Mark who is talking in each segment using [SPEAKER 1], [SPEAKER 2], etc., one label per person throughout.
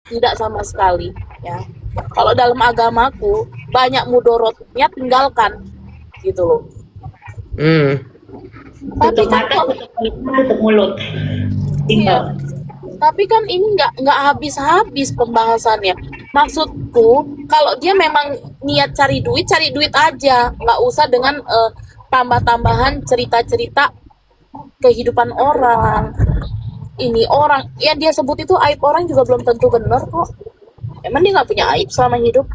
[SPEAKER 1] tidak sama sekali ya. Kalau dalam agamaku banyak mudorotnya, tinggalkan gitu loh.
[SPEAKER 2] Hmm.
[SPEAKER 1] Tapi
[SPEAKER 3] Tutup
[SPEAKER 1] kan
[SPEAKER 3] mata,
[SPEAKER 1] kalau
[SPEAKER 3] tutup telinga, tutup mulut.
[SPEAKER 1] iya,
[SPEAKER 3] Simpel.
[SPEAKER 1] tapi kan ini nggak habis-habis pembahasannya. Maksudku, kalau dia memang niat cari duit aja, nggak usah dengan tambah-tambahan cerita-cerita kehidupan orang. Ini orang yang dia sebut itu aib orang juga belum tentu benar kok. Emang dia nggak punya aib selama hidup?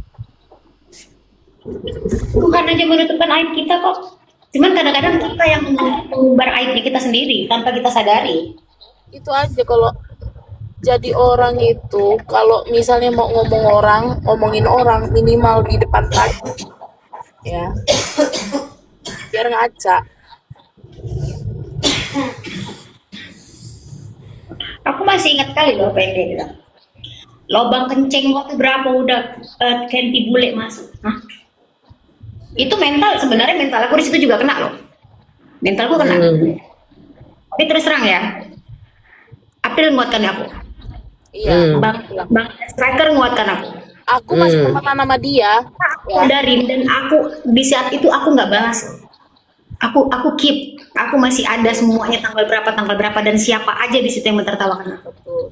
[SPEAKER 3] Bukan aja menutupkan aib kita kok. Cuman kadang-kadang kita yang mengumbar aibnya kita sendiri tanpa kita sadari.
[SPEAKER 1] Itu aja kalau jadi orang itu, kalau misalnya mau ngomongin orang minimal di depan kaca ya, biar ngaca.
[SPEAKER 3] Aku masih ingat kali loh apa yang dia bilang. Lobang kencing waktu berapa udah kenti bule masuk. Hah? Itu mental, sebenarnya mental aku di situ juga kena loh. Mentalku kena.
[SPEAKER 2] Hmm.
[SPEAKER 3] Tapi terus terang ya, April nguatkan aku.
[SPEAKER 1] Iya,
[SPEAKER 2] Hmm.
[SPEAKER 3] Bang, Bang Striker nguatkan aku.
[SPEAKER 1] aku masih
[SPEAKER 2] Hmm.
[SPEAKER 1] temenan sama dia ya.
[SPEAKER 3] Sadarin dan aku di saat itu aku nggak balas. Aku keep. Aku masih ada semuanya tanggal berapa dan siapa aja di situ yang mentertawakan aku.
[SPEAKER 1] Betul.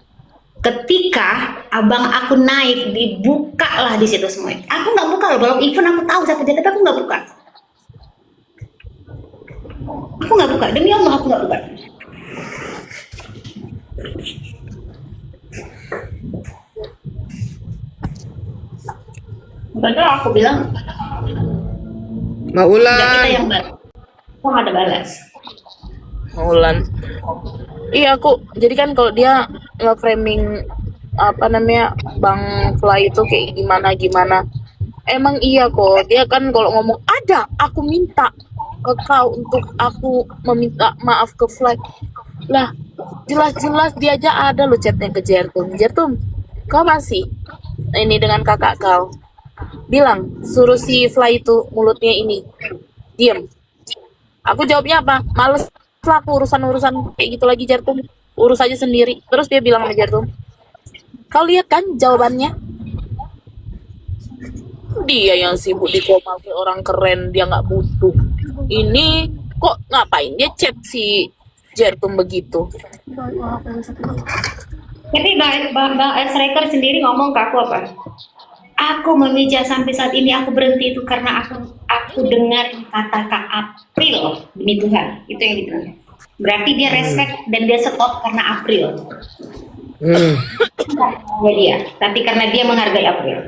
[SPEAKER 3] Ketika abang aku naik, dibuka lah di situ semuanya. Aku nggak buka loh, belum even aku tahu siapa dia, tapi aku nggak buka. Aku nggak buka, demi Allah aku nggak buka. Padahal aku bilang,
[SPEAKER 2] Mak
[SPEAKER 3] nggak kita
[SPEAKER 2] Ulan.
[SPEAKER 3] yang balas. Aku nggak ada balas.
[SPEAKER 1] Maulan. Iya, aku jadi kan kalau dia nge-framing apa namanya Bang Fly itu kayak gimana gimana. Emang iya kok, dia kan kalau ngomong ada, aku minta ke kau untuk aku meminta maaf ke Fly. Lah, jelas-jelas dia aja ada loh chatnya ke Jertum. Jertum, kau masih ini dengan kakak kau. Bilang, suruh si Fly itu mulutnya ini. Diem. Aku jawabnya apa? Males lah aku urusan-urusan kayak gitu lagi Jertum. Urus aja sendiri. Terus dia bilang sama Jertum, kau lihat kan jawabannya? Dia yang sibuk di koma kayak orang keren, dia nggak butuh. Ini kok ngapain dia chat si Jertum begitu?
[SPEAKER 3] Tapi Bang Striker sendiri ngomong ke aku apa? Aku memijah sampai saat ini aku berhenti itu karena aku dengar kata Kak April demi Tuhan. Itu yang dibilang. Berarti dia respect dan dia stop karena April.
[SPEAKER 2] Hmm.
[SPEAKER 3] Ya dia, tapi karena dia menghargai April.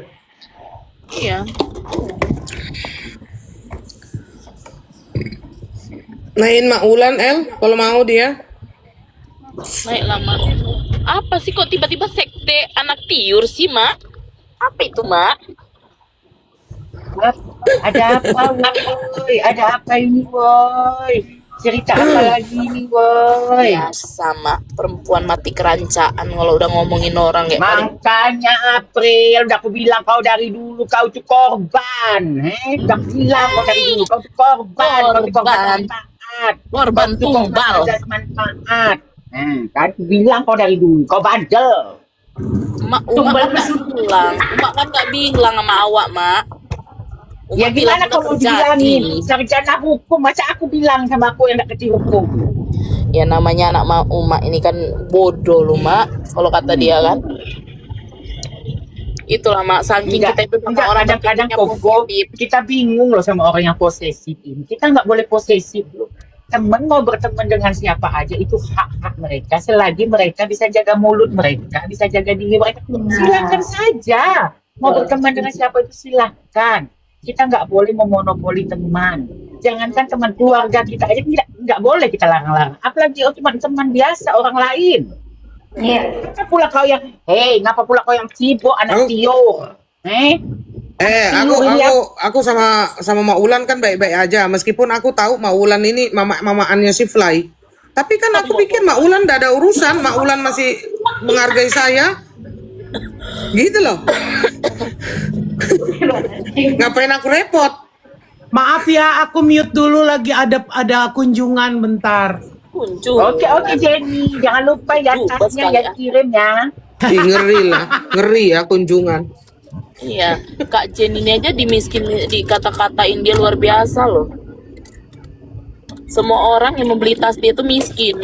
[SPEAKER 1] Iya.
[SPEAKER 2] Naikin Mak Ulan El kalau mau dia.
[SPEAKER 1] Naik lama. Apa sih kok tiba-tiba sekte anak tiur sih, Mak? Apa itu, Mak?
[SPEAKER 4] Ada apa, woi? Ada apa ini, woi? Cerita apa lagi ini, woi?
[SPEAKER 1] Biasa, Mak. Perempuan mati kerancaan kalau udah ngomongin orang kayak paling
[SPEAKER 4] Makanya April, udah aku bilang kau dari dulu kau tuh korban, udah aku bilang kau dari dulu kau tuh korban, kau tuh korban
[SPEAKER 1] korban,
[SPEAKER 4] manfaat,
[SPEAKER 1] korban
[SPEAKER 4] kau tuh korban
[SPEAKER 1] tumbal.
[SPEAKER 4] ajas manfaat. Kan aku bilang kau dari dulu kau bandel.
[SPEAKER 1] Mak,
[SPEAKER 3] Tumbal
[SPEAKER 1] Umak kan nggak bilang. Umak kan nggak bilang sama awak, Mak.
[SPEAKER 4] Ya
[SPEAKER 1] Umak bilang
[SPEAKER 4] gimana
[SPEAKER 1] udah
[SPEAKER 4] kalau
[SPEAKER 1] terjadi.
[SPEAKER 4] dibilangin sarjana hukum, masa aku bilang sama aku yang gak ngerti hukum?
[SPEAKER 1] Ya namanya anak Umak ini kan bodoh loh, Mak. Kalau kata dia kan. Itulah, Mak. Saking kita itu sama orang
[SPEAKER 4] Kadang-kadang
[SPEAKER 1] berpikirnya
[SPEAKER 4] kok
[SPEAKER 1] positif.
[SPEAKER 4] kita bingung loh sama orang yang posesif ini. Kita nggak boleh posesif loh. Teman mau berteman dengan siapa aja itu hak-hak mereka selagi mereka bisa jaga mulut mereka, bisa jaga diri mereka. Silakan saja. Mau berteman dengan siapa itu silakan. Kita nggak boleh memonopoli teman. Jangankan teman keluarga kita aja nggak boleh kita larang-larang. Apalagi teman biasa orang lain.
[SPEAKER 3] Iya.
[SPEAKER 4] Ngapa pula kau yang, ngapa pula kau yang sibuk anak
[SPEAKER 2] Aku-
[SPEAKER 4] tiur?
[SPEAKER 2] Aku sama Mak Ulan kan baik-baik aja. Meskipun aku tahu Mak Ulan ini mama-mamaannya si Fly. Tapi kan aku pikir Mak Ulan tidak ada urusan. Mak Ulan masih menghargai saya. Gitu loh. Ngapain aku repot?
[SPEAKER 5] Maaf ya, aku mute dulu lagi ada kunjungan bentar.
[SPEAKER 1] Kunjung.
[SPEAKER 4] Oke Jenny, jangan lupa ya
[SPEAKER 1] Lupa
[SPEAKER 4] tasnya
[SPEAKER 1] sekali,
[SPEAKER 4] ya
[SPEAKER 1] ya.
[SPEAKER 4] kirim ya.
[SPEAKER 2] Ih, ngeri ya kunjungan.
[SPEAKER 1] Iya, Kak Jen ini aja dikata-katain dia luar biasa loh. Semua orang yang membeli tas dia tuh miskin.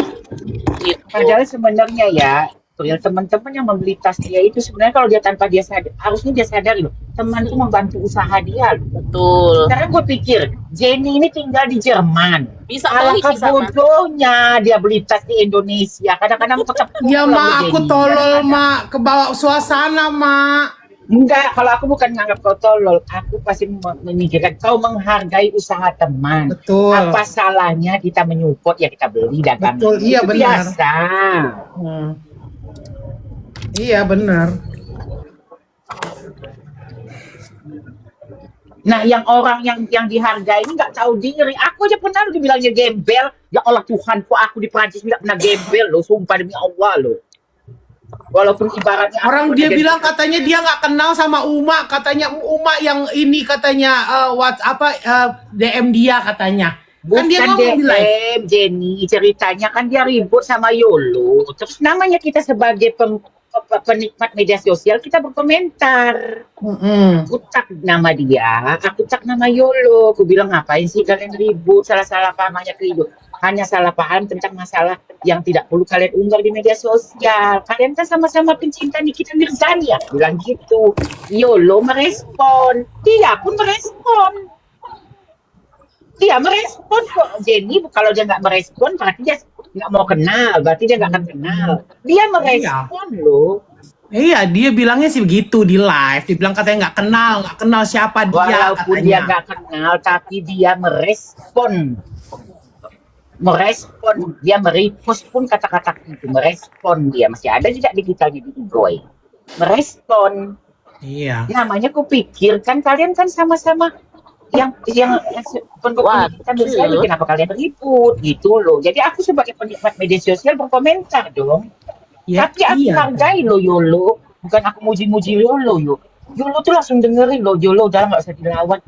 [SPEAKER 1] Gitu.
[SPEAKER 4] Padahal sebenarnya ya, real teman-teman yang membeli tas dia itu sebenarnya kalau dia tanpa dia sadar, harusnya dia sadar loh, teman itu membantu usaha dia loh.
[SPEAKER 1] Betul.
[SPEAKER 4] Sekarang gue pikir, Jenny ini tinggal di Jerman.
[SPEAKER 1] Bisa beli
[SPEAKER 4] Alangkah
[SPEAKER 1] di sana.
[SPEAKER 4] bodohnya dia beli tas di Indonesia. Kadang-kadang tetap
[SPEAKER 5] Ya
[SPEAKER 4] pulang
[SPEAKER 5] mak,
[SPEAKER 4] loh,
[SPEAKER 5] aku
[SPEAKER 4] Jenny.
[SPEAKER 5] tolol mak, kebawa suasana mak.
[SPEAKER 4] Enggak, kalau aku bukan nganggap kau tolol, aku pasti memikirkan kau menghargai usaha teman.
[SPEAKER 5] Betul.
[SPEAKER 4] Apa salahnya kita menyupport ya kita beli dagang.
[SPEAKER 5] Betul, iya
[SPEAKER 4] Itu
[SPEAKER 5] benar.
[SPEAKER 4] biasa.
[SPEAKER 5] Hmm. Iya benar.
[SPEAKER 4] Nah, yang orang yang dihargai ini nggak tahu diri. Aku aja pernah dibilangnya gembel. Ya Allah Tuhan, kok aku di Prancis nggak pernah gembel loh, sumpah demi Allah loh. Walaupun ibaratnya aku
[SPEAKER 5] Orang
[SPEAKER 4] pernah
[SPEAKER 5] dia
[SPEAKER 4] jadi-
[SPEAKER 5] bilang katanya dia nggak kenal sama Uma, katanya Uma yang ini katanya DM dia katanya.
[SPEAKER 4] Bukan
[SPEAKER 5] Kan dia ngomong di live.
[SPEAKER 4] DM, Jenny. Ceritanya kan dia ribut sama Yolo. Terus namanya kita sebagai penikmat media sosial, kita berkomentar.
[SPEAKER 5] Mm-mm.
[SPEAKER 4] Aku tag nama dia, aku tag nama Yolo. Aku bilang ngapain sih kalian ribut, salah-salah paham hanya ribut. Hanya salah paham tentang masalah yang tidak perlu kalian unggah di media sosial. Kalian kan sama-sama pencinta Nikita Mirzani ya, bilang gitu. Yolo merespon, dia pun merespon. Dia merespon kok. Jenny kalau dia nggak merespon berarti dia nggak mau kenal, berarti dia nggak akan kenal. Dia merespon loh.
[SPEAKER 5] Iya, dia bilangnya sih begitu di live. Dia bilang katanya nggak kenal siapa dia
[SPEAKER 4] Walaupun dia
[SPEAKER 5] katanya.
[SPEAKER 4] nggak kenal, tapi dia merespon. Dia merepost pun kata-kata itu, merespon dia. Masih ada tidak digitalnya di Igoy. Merespon.
[SPEAKER 5] Iya.
[SPEAKER 4] Namanya kupikir kan kalian kan sama-sama yang pendukung kita misalnya, kenapa kalian ribut gitu loh. Jadi aku sebagai penikmat media sosial berkomentar dong.
[SPEAKER 5] Ya,
[SPEAKER 4] Tapi aku
[SPEAKER 5] iya.
[SPEAKER 4] hargai lo Yolo. Bukan aku muji-muji Yolo yo. Yolo tuh langsung dengerin lo, Yolo udah nggak usah dilawan.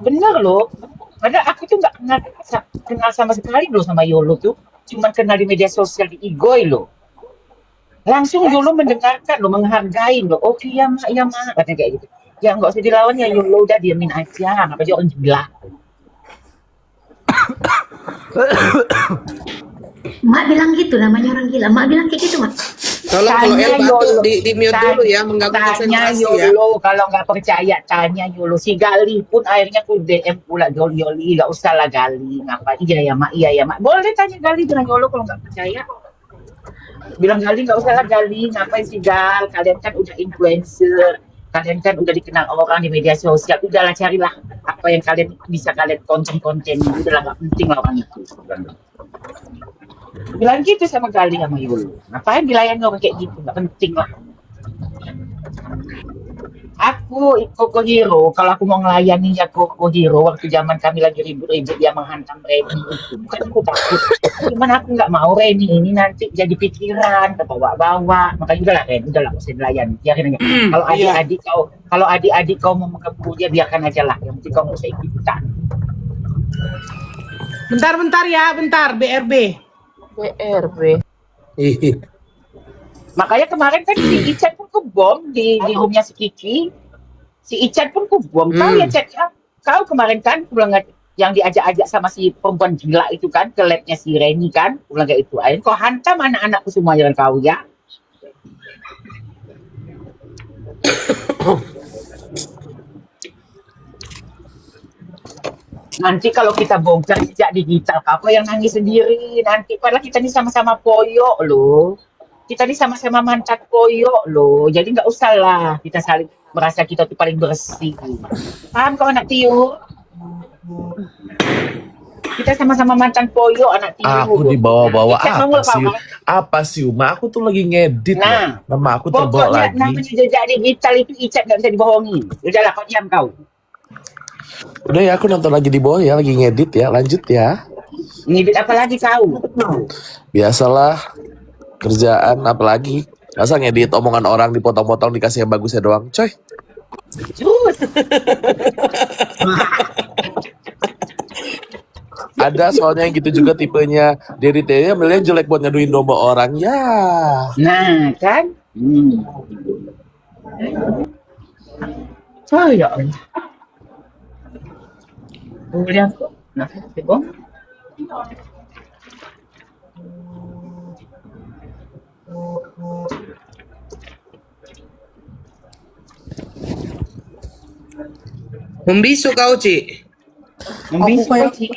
[SPEAKER 4] Bener loh. Padahal aku tuh nggak kenal sama sekali loh sama Yolo tuh. Cuman kenal di media sosial di Igoy loh. Langsung Yolo mendengarkan lo, menghargai lo. Oke ya mak, katanya kayak gitu. Ya nggak usah dilawan ya Yolo, udah diamin aja. Apa aja orang gila.
[SPEAKER 3] Mak bilang gitu, namanya orang gila. Mak bilang kayak gitu, Mak.
[SPEAKER 2] Kalau
[SPEAKER 4] Tanya
[SPEAKER 2] El Batu
[SPEAKER 4] Yolo.
[SPEAKER 2] di mute dulu ya, mengganggu
[SPEAKER 4] Tanya
[SPEAKER 2] konsentrasi ya.
[SPEAKER 4] Yolo, kalau nggak percaya tanya Yolo. Si Gali pun akhirnya aku DM pula Yoli, nggak usah lah Gali. Ngapa? Iya ya mak. Boleh tanya Gali dengan Yolo kalau nggak percaya. Bilang Gali nggak usah lah Gali. Ngapain sih Gal? Kalian kan udah influencer. Kalian kan udah dikenal orang di media sosial. Udahlah carilah apa yang kalian bisa kalian konten. Udahlah nggak penting lah orang itu. Bilang gitu sama Gali sama Yolo. Ngapain dilayani orang kayak gitu? Nggak penting lah. Aku Koko Hero, kalau aku mau ngelayani ya Koko Hero, waktu zaman kami lagi ribut-ribut dia menghantam Reni itu, bukan aku takut, cuman aku nggak mau Reni ini nanti jadi pikiran, kebawa-bawa, makanya udahlah Ren, udahlah usah dilayani, biarin aja. Kalau adik-adik kau mau mengganggu dia biarkan aja lah, yang penting kau nggak usah ikut-ikutan.
[SPEAKER 5] Bentar ya, BRB.
[SPEAKER 1] BRB.
[SPEAKER 2] Ih,
[SPEAKER 4] Makanya kemarin kan si Icat pun kebom di roomnya si Kiki. Si Icat pun kebom. Kau ya Cat ya. Kau kemarin kan bilang yang diajak-ajak sama si perempuan gila itu kan ke labnya si Reni kan. Bilang kayak itu. Akhirnya kau hantam anak-anakku semua jalan kau ya. Nanti kalau kita bongkar jejak digital, apa yang nangis sendiri nanti. Padahal kita ini sama-sama poyok loh. Kita ini sama-sama mantan poyok loh. Jadi nggak usah lah kita saling merasa kita tuh paling bersih. Paham kau anak Tio? Kita sama-sama mantan poyok anak Tio.
[SPEAKER 6] Aku dibawa-bawa
[SPEAKER 4] Icat
[SPEAKER 6] apa
[SPEAKER 4] mau
[SPEAKER 6] sih?
[SPEAKER 4] apa?
[SPEAKER 6] Apa sih Uma? Aku tuh lagi ngedit
[SPEAKER 4] Nah,
[SPEAKER 6] loh. Nama aku terbawa
[SPEAKER 4] Pokoknya
[SPEAKER 6] lagi.
[SPEAKER 4] namanya jejak digital itu Icat nggak bisa dibohongi. Udahlah kau diam kau.
[SPEAKER 6] Udah ya, aku nonton lagi di bawah ya, lagi ngedit ya. Lanjut ya.
[SPEAKER 4] Ngedit apa lagi kau?
[SPEAKER 6] Biasalah kerjaan apalagi. Masa ngedit omongan orang dipotong-potong dikasih yang bagusnya doang, coy.
[SPEAKER 4] Terus.
[SPEAKER 6] Ada soalnya yang gitu juga tipenya. Dia ambilnya jelek buat nyaduin domba orang. Ya.
[SPEAKER 4] Nah kan, Hmm. Oh ya Allah. Kemudian kok. Nah, coba.
[SPEAKER 2] Membisu kau, Ci.
[SPEAKER 4] Membisu
[SPEAKER 7] kayak-
[SPEAKER 4] Ci.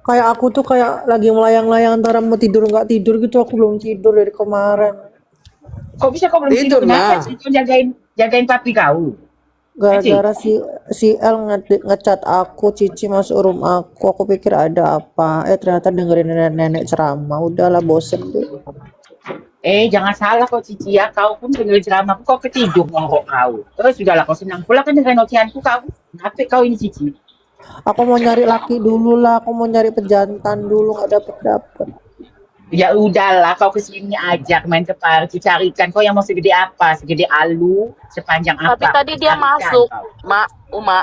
[SPEAKER 7] Kayak aku tuh kayak lagi melayang-layang antara mau tidur nggak tidur gitu. Aku belum tidur dari kemarin.
[SPEAKER 4] Kok bisa kau belum
[SPEAKER 2] Tidur,
[SPEAKER 4] tidur? Kenapa
[SPEAKER 2] Ma.
[SPEAKER 4] sih kau jagain papi kau?
[SPEAKER 7] Gara-gara si El ngechat aku, Cici masuk room aku. Aku pikir ada apa. Ternyata dengerin nenek-nenek ceramah. Udahlah bosen deh.
[SPEAKER 4] Jangan salah kau Cici ya. Kau pun dengerin ceramahku, kau ketidur ngorok kau. Terus sudahlah kau senang pula kan dengan ocehanku kau. Kenapa kau ini Cici?
[SPEAKER 7] Aku mau nyari laki dulu lah. Aku mau nyari pejantan dulu. Nggak dapet.
[SPEAKER 4] Ya udahlah, kau kesini aja main ke parki, carikan kau yang mau segede apa, segede alu, sepanjang apa.
[SPEAKER 1] Tapi tadi dia
[SPEAKER 4] Carikan
[SPEAKER 1] masuk,
[SPEAKER 4] kau.
[SPEAKER 1] Mak, Uma.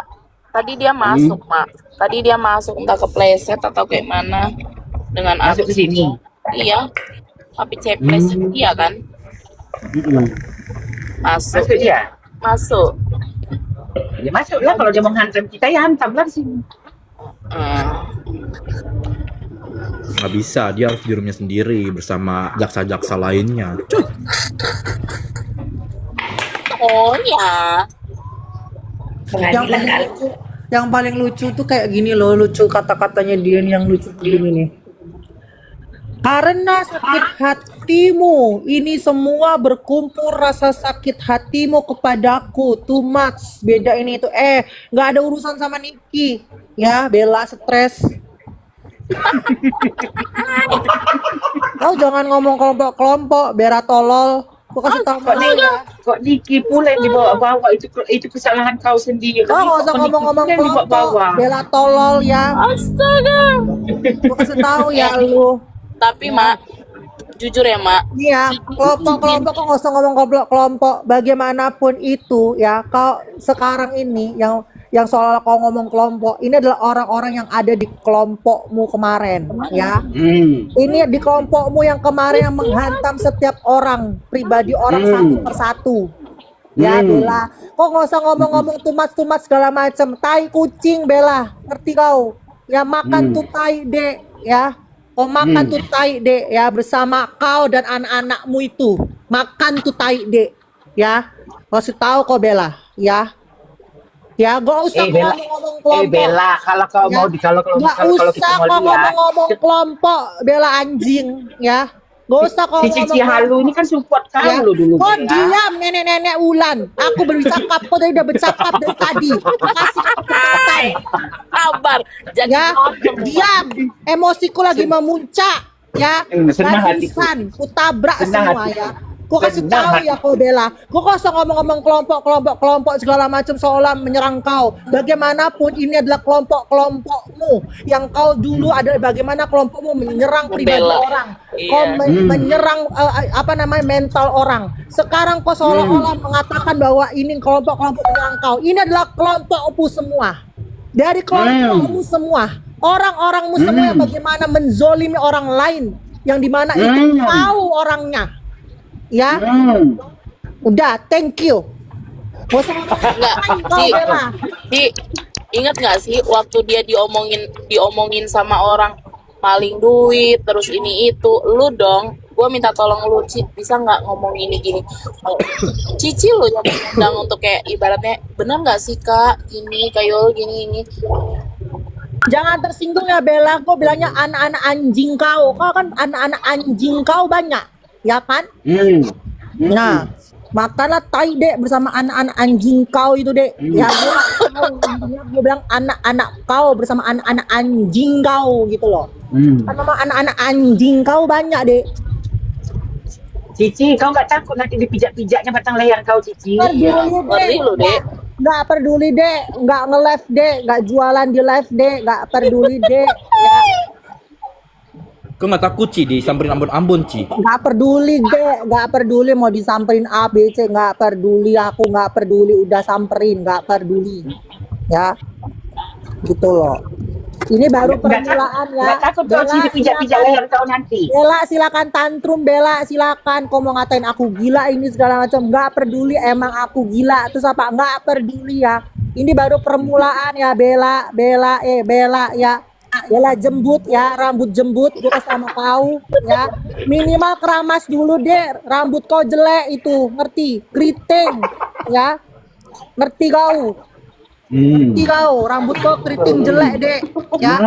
[SPEAKER 1] Tadi dia masuk, Mak. Tadi dia masuk entah kepleset atau kayak mana dengan
[SPEAKER 4] Masuk ke sini.
[SPEAKER 1] Iya. Tapi ceples iya kan? Masuk.
[SPEAKER 4] Masuk dia.
[SPEAKER 1] Masuk.
[SPEAKER 4] Ya masuklah, kalau dia mau hantam kita ya hantamlah di sini.
[SPEAKER 8] Nggak bisa, dia harus di roomnya sendiri bersama jaksa-jaksa lainnya. Cuy,
[SPEAKER 1] Oh ya.
[SPEAKER 3] Pengadilan kali.
[SPEAKER 7] Yang paling lucu tuh kayak gini loh. Lucu kata-katanya dia nih, yang lucu begini nih. Karena sakit hatimu, ini semua berkumpul rasa sakit hatimu kepadaku. Too much. Beda ini itu. Nggak ada urusan sama Niki. Ya, Bella stres. Kau jangan ngomong kelompok-kelompok, Bera tolol. Aku kasih tahu
[SPEAKER 4] Kok
[SPEAKER 7] kamu ya.
[SPEAKER 4] Kok Niki pula yang dibawa-bawa, itu kesalahan kau sendiri.
[SPEAKER 7] Kau nggak usah
[SPEAKER 4] Kok Niki
[SPEAKER 7] ngomong-ngomong
[SPEAKER 4] pula yang
[SPEAKER 7] kelompok,
[SPEAKER 4] dibawa-bawa?
[SPEAKER 7] Bella tolol ya.
[SPEAKER 1] Astaga.
[SPEAKER 7] Aku kasih tahu ya lu.
[SPEAKER 1] Tapi Mak, jujur ya Mak.
[SPEAKER 7] Iya, kelompok-kelompok kok nggak usah ngomong kelompok. Bagaimanapun itu ya, kau sekarang ini yang seolah kau ngomong kelompok, ini adalah orang-orang yang ada di kelompokmu kemarin, ya. Ini di kelompokmu yang kemarin yang menghantam setiap orang, pribadi orang satu persatu. Ya, Bella. Kok nggak usah ngomong-ngomong tumas-tumas segala macam. Tai kucing, Bella. Ngerti kau? Ya makan tuh tai, Dek, ya. Kau makan tuh tai, Dek, ya, bersama kau dan anak-anakmu itu. Makan tuh tai, Dek, ya. Kasih tahu kau, Bella, ya. Ya, gak usah
[SPEAKER 4] Bella,
[SPEAKER 7] ngomong kelompok.
[SPEAKER 4] Bella, kalau kau
[SPEAKER 7] Ya,
[SPEAKER 4] mau kalau
[SPEAKER 7] gak
[SPEAKER 4] kalau kita
[SPEAKER 7] usah
[SPEAKER 4] mau
[SPEAKER 7] kau
[SPEAKER 4] lihat,
[SPEAKER 7] ngomong kelompok, Bella anjing, ya. Gak usah kau
[SPEAKER 4] si Cici
[SPEAKER 7] ngomong
[SPEAKER 4] Halu ini kan support kau
[SPEAKER 7] ya.
[SPEAKER 4] lo dulu.
[SPEAKER 7] Kau
[SPEAKER 4] Bella.
[SPEAKER 7] diam nenek-nenek Ulan. Aku bercakap, kau tadi udah bercakap dari tadi. Kasih kesempatan.
[SPEAKER 1] Kabar. Jadi
[SPEAKER 7] Ya, diam. Emosiku lagi memuncak. Ya,
[SPEAKER 4] Senang hatiku.
[SPEAKER 7] barisan, ku tabrak
[SPEAKER 4] Senang
[SPEAKER 7] semua
[SPEAKER 4] hatiku.
[SPEAKER 7] ya. Kau kasih
[SPEAKER 4] Senang
[SPEAKER 7] tahu ya kau Bella. Kau gak usah ngomong-ngomong kelompok segala macam seolah menyerang kau. Bagaimanapun ini adalah kelompokmu yang kau dulu adalah bagaimana kelompokmu menyerang pribadi
[SPEAKER 1] Bella.
[SPEAKER 7] orang.
[SPEAKER 1] Iya.
[SPEAKER 7] Kau menyerang mental orang. Sekarang kau seolah-olah mengatakan bahwa ini kelompok-kelompok menyerang kau. Ini adalah kelompokmu semua. Dari kelompokmu semua. Orang-orangmu semua yang bagaimana menzolimi orang lain. Yang dimana itu kau orangnya. Ya, udah, thank you. Gak usah
[SPEAKER 1] Enggak,
[SPEAKER 7] kau Bella.
[SPEAKER 1] ingat nggak sih waktu dia diomongin sama orang maling duit terus ini itu, lu dong, gua minta tolong lu bisa nggak ngomong ini gini. Oh, Cici lu yang undang untuk kayak ibaratnya bener nggak sih Kak gini kayak gini.
[SPEAKER 7] Jangan tersinggung ya Bella. Gue bilangnya anak-anak anjing kau. Kau kan anak-anak anjing kau banyak, ya kan? Nah, makanlah tai Dek bersama anak-anak anjing kau itu Dek. Ya gue bilang anak-anak kau bersama anak-anak anjing kau gitu loh. Kan memang anak-anak anjing kau banyak Dek.
[SPEAKER 4] Cici, kau nggak takut nanti dipijak-pijaknya batang leher kau Cici?
[SPEAKER 1] Ngeri lu Dek.
[SPEAKER 7] Nggak peduli Dek, nggak nge-live Dek, nggak jualan di live Dek, nggak peduli Dek. Ya.
[SPEAKER 8] kau nggak takut Ci disamperin Ambon Ci?
[SPEAKER 7] Nggak peduli Dek, nggak peduli mau disamperin A B C, nggak peduli, aku nggak peduli, udah samperin, nggak peduli, ya, gitu loh. Ini baru
[SPEAKER 4] Nggak takut,
[SPEAKER 7] permulaan ya.
[SPEAKER 4] nggak takut kau
[SPEAKER 7] Bella
[SPEAKER 4] sini pijak-pijak
[SPEAKER 7] silakan.
[SPEAKER 4] leher kau nanti.
[SPEAKER 7] Bella silakan tantrum, Bella silakan. Kau mau ngatain aku gila ini segala macam, nggak peduli emang aku gila. Terus apa? Nggak peduli ya. Ini baru permulaan ya, Bella, Bella ya. Bella jembut ya, rambut jembut gue sama kau ya. Minimal keramas dulu deh, rambut kau jelek itu, ngerti? Keriting ya. Ngerti kau? Ngerti kau, rambut kau keriting jelek dek ya.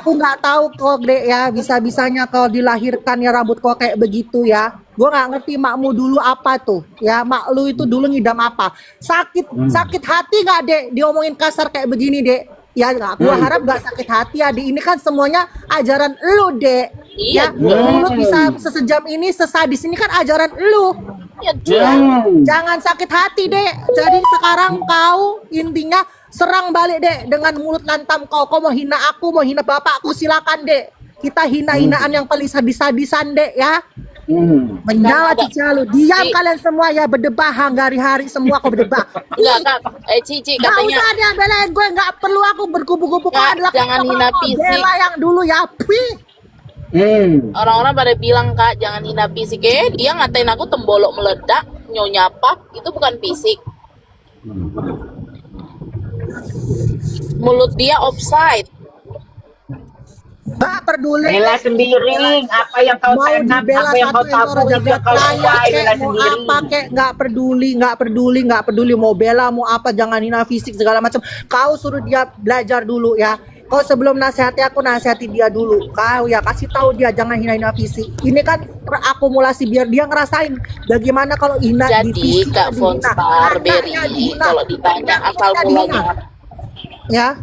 [SPEAKER 7] Aku nggak tahu kok dek ya, bisa-bisanya kau dilahirkan ya rambut kau kayak begitu ya. Gue nggak ngerti makmu dulu apa tuh ya, mak lu itu dulu ngidam apa. Sakit hati nggak dek diomongin kasar kayak begini dek ya. Nggak, gue harap nggak sakit hati ya. Ini kan semuanya ajaran lu dek ya. Lu bisa sesejam ini, sesadis ini kan ajaran lu.
[SPEAKER 1] Ya,
[SPEAKER 7] Jangan sakit hati dek. Jadi sekarang kau intinya serang balik dek dengan mulut lantam kau. Kau mau hina aku, mau hina bapakku, silakan dek. Kita hina-hinaan yang paling sadis-sadisan dek ya. Menyala Cici lu. Diam kalian semua ya, berdebah hari-hari semua kau berdebah.
[SPEAKER 1] Enggak kak, Cici
[SPEAKER 7] Gak
[SPEAKER 1] katanya
[SPEAKER 7] usah dia belain gue, gak perlu aku berkubu-kubu. Kau
[SPEAKER 1] Kak,
[SPEAKER 7] adalah
[SPEAKER 1] jangan hina fisik.
[SPEAKER 7] Bella yang dulu ya. Pih.
[SPEAKER 1] orang-orang pada bilang kak jangan hina fisik. Dia ngatain aku tembolok meledak, nyonya pap, itu bukan fisik. Mulut dia offside.
[SPEAKER 7] Gak peduli.
[SPEAKER 4] Bella sendiri, apa yang kau
[SPEAKER 7] Mau
[SPEAKER 4] tanam,
[SPEAKER 7] dibela
[SPEAKER 4] apa yang kau
[SPEAKER 7] satu ekor
[SPEAKER 4] tabur
[SPEAKER 7] jagat
[SPEAKER 4] juga kau
[SPEAKER 7] raya
[SPEAKER 4] tuai,
[SPEAKER 7] kek,
[SPEAKER 4] Bella
[SPEAKER 7] mau
[SPEAKER 4] sendiri.
[SPEAKER 7] apa kek, nggak peduli, mau bela, mau apa, jangan hina fisik segala macam. Kau suruh dia belajar dulu ya. Kau sebelum nasihati aku, nasihati dia dulu. Kau ya kasih tahu dia jangan hina fisik. Ini kan akumulasi biar dia ngerasain bagaimana kalau hina di
[SPEAKER 1] Jadi
[SPEAKER 7] fisik.
[SPEAKER 1] kak Fonstar Berry kalau ditanya asal mulanya,
[SPEAKER 7] Ya,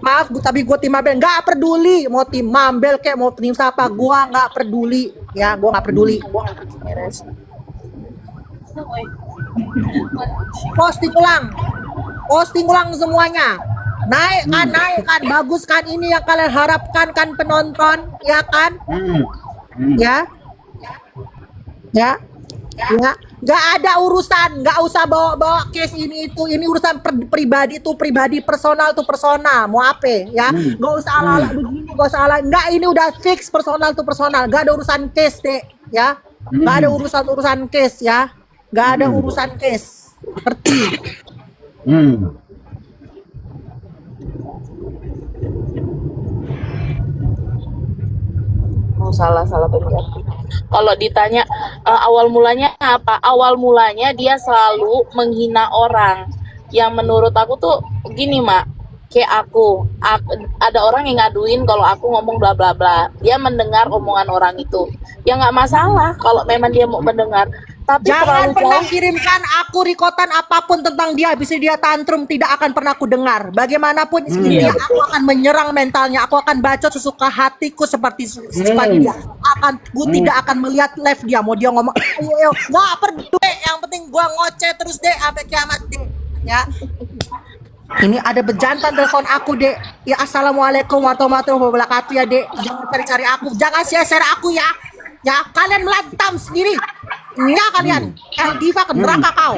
[SPEAKER 7] maaf tapi gue tim Mambel nggak peduli mau tim Mambel kayak mau tim siapa, gue nggak peduli ya, gue nggak peduli. Posting ulang semuanya, naik kan, bagus kan, ini yang kalian harapkan kan penonton ya kan, ya nggak ada urusan, nggak usah bawa case ini itu, ini urusan pribadi tuh, pribadi personal tuh personal, mau apa ya, nggak usah ala-ala begini, nggak usah ala, nggak, ini udah fix personal tuh personal, nggak ada urusan case deh ya, nggak ada urusan case ya, nggak ada urusan case, ngerti?
[SPEAKER 1] Oh, salah pengerti. Kalau ditanya awal mulanya apa? Awal mulanya dia selalu menghina orang. Yang menurut aku tuh gini, Mak. Kayak aku ada orang yang ngaduin kalau aku ngomong bla bla bla. Dia mendengar omongan orang itu. Ya nggak masalah kalau memang dia mau mendengar. Tapi
[SPEAKER 7] Jangan
[SPEAKER 1] terlalu
[SPEAKER 7] pernah
[SPEAKER 1] jauh.
[SPEAKER 7] kirimkan aku rekotan apapun tentang dia, bisa dia tantrum, tidak akan pernah aku dengar. Bagaimanapun dia, aku akan menyerang mentalnya, aku akan baca sesuka hatiku seperti dia. Gue tidak akan melihat live dia, mau dia ngomong, nggak peduli, yang penting gua ngoceh terus deh sampai kiamat deh, ya. Ini ada bejantan telepon aku dek. Ya assalamualaikum warahmatullahi wabarakatuh ya dek. Jangan cari-cari aku, jangan share aku ya. Ya kalian melantam sendiri. Ya kalian, Diva ke neraka kau.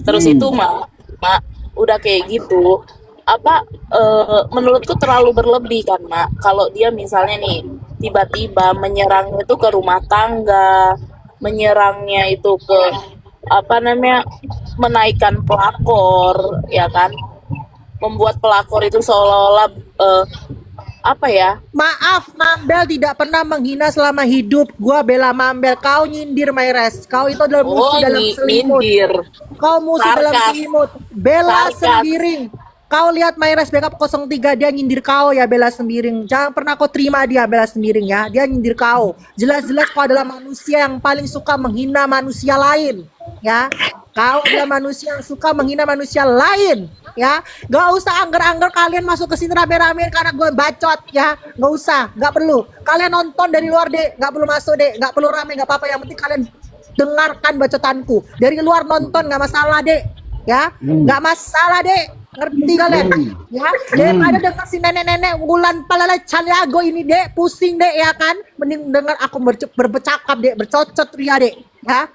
[SPEAKER 1] Terus itu mak udah kayak gitu. Apa menurutku terlalu berlebih kan mak. Kalau dia misalnya nih tiba-tiba menyerangnya itu ke rumah tangga, menyerangnya itu ke apa namanya, menaikkan pelakor ya kan, membuat pelakor itu seolah-olah apa ya,
[SPEAKER 7] Maaf, Mambel tidak pernah menghina selama hidup. Gua bela Mambel. Kau nyindir Mayres. Kau itu adalah musuh dalam selimut.
[SPEAKER 1] nyindir.
[SPEAKER 7] Kau musuh dalam
[SPEAKER 1] Sarkas.
[SPEAKER 7] selimut. Bela
[SPEAKER 1] Sarkas.
[SPEAKER 7] Sembiring. Kau lihat Mayres backup 03, dia nyindir kau ya, Bela Sembiring. Jangan pernah kau terima dia, Bela Sembiring ya. Dia nyindir kau. Jelas-jelas kau adalah manusia yang paling suka menghina manusia lain. Ya, kau adalah manusia yang suka menghina manusia lain. Ya, gak usah angger-angger kalian masuk ke sini rame-rame karena gue bacot ya. Gak usah, gak perlu. Kalian nonton dari luar deh, gak perlu masuk deh, gak perlu rame, gak apa-apa. Yang penting kalian dengarkan bacotanku. Dari luar nonton gak masalah deh. Ya, gak masalah deh. Ngerti kalian? Ya, daripada denger si nenek-nenek Wulan Palala Caliago ini dek, pusing dek ya kan? Mending denger aku berbecakap dek, bercocot ria dek. Ya.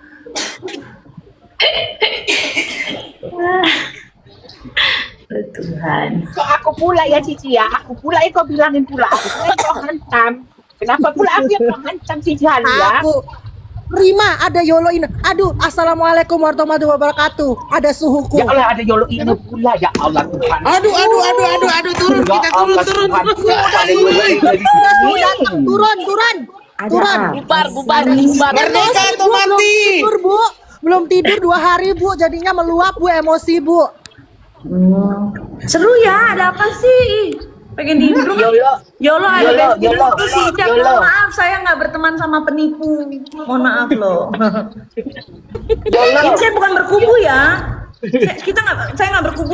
[SPEAKER 3] Tuhan.
[SPEAKER 4] So aku pula ya Cici ya, aku pula yang kau bilangin pula, aku pula yang kau hantam. Kenapa pula aku yang kau hantam Cici Halia?
[SPEAKER 7] Aku Rima ada Yolo ini. Aduh, assalamualaikum warahmatullahi wabarakatuh. Ada suhuku.
[SPEAKER 4] Ya Allah ada Yolo ini pula, ya Allah Tuhan.
[SPEAKER 2] Aduh, turun
[SPEAKER 4] Ya
[SPEAKER 2] kita
[SPEAKER 4] Allah
[SPEAKER 2] turun.
[SPEAKER 4] Tuhan, ada Yolo ini dari sini.
[SPEAKER 7] Turun.
[SPEAKER 1] Bubar.
[SPEAKER 2] Merdeka atau mati?
[SPEAKER 7] Tidur, Bu. Belum tidur 2 hari, Bu. Jadinya meluap, Bu, emosi, Bu.
[SPEAKER 9] Seru ya, ada apa sih? Pengen tidur.
[SPEAKER 4] Yolo,
[SPEAKER 9] ada
[SPEAKER 4] Yolo,
[SPEAKER 9] Facebook tuh sih.
[SPEAKER 4] Yolo.
[SPEAKER 9] Mohon maaf, saya nggak berteman sama penipu. Mohon maaf loh. Ini saya bukan berkubu ya. Saya nggak berkubu.